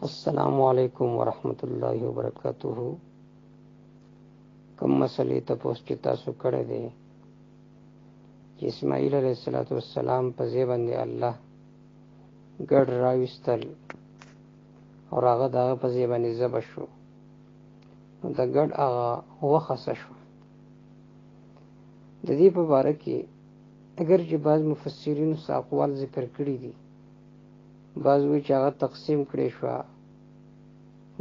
अस्सलामु अलैकुम वरहमतुल्लाहि वबरकातुहू। कम मसले तपोस چې تاسو کړی دی چې اسماعیل علیه السلام په ځای باندې الله ګډ راوستل او هغه دغه په ځای باندې ذبح شو، نو د ګډ هغه وخصه شو. د دې په باره کې اگر چې بعض مفسرینو څه اقوال ذکر کړي دي، بعض وایي چې هغه تقسیم کړی شو،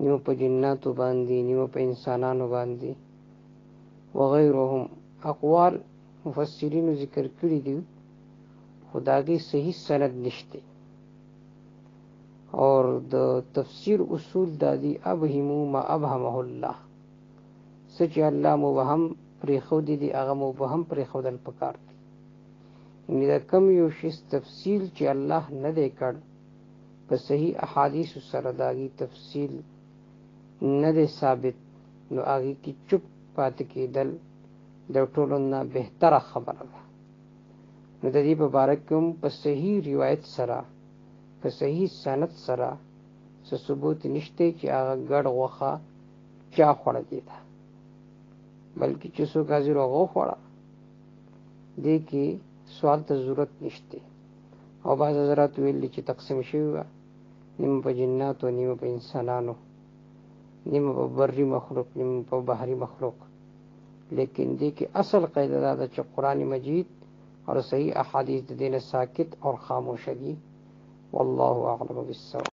نیمه په جناتو باندې، نیمه په انسانانو باندې وغیرهم. اقوال مفسرینو ذکر کړي دي، خو د هغې صحیح سند نشته. اور د تفسیر اصول دا دي ابهمو ما ابهمه الله، څه چې الله مبهم پرېښودي دي هغه مبهم پرېښودل پکار دي. یعنې د کم یو شي تفصیل چې الله نه دی کړ، په صحیح احادیثو سره د هغې تفصیل نه دی ثابت، نو هغې کې چوپ پاتې کېدل د ټولو نه بهتره خبره ده. نو د دې په باره کې هم په صحیح روایت سره، په صحیح سند سره څه ثبوت نشته چې هغه ګډ غوښه چا خوړلې ده، بلکې چې څوک حاضر هغه وخوړه، دې کې سوال ته ضرورت نشته. او بعض حضرات ویلي چې تقسیم شوي وه، نیمه په جناتو، نیمه په انسانانو، نیمه په بري مخلوق، نیمه په بحري مخلوق. لیکن دې کې اصل قاعده دا ده چې قرآن مجید اور صحیح احادیث د دې نه ساکت اور خاموشه دي. والله اعلم بالصواب.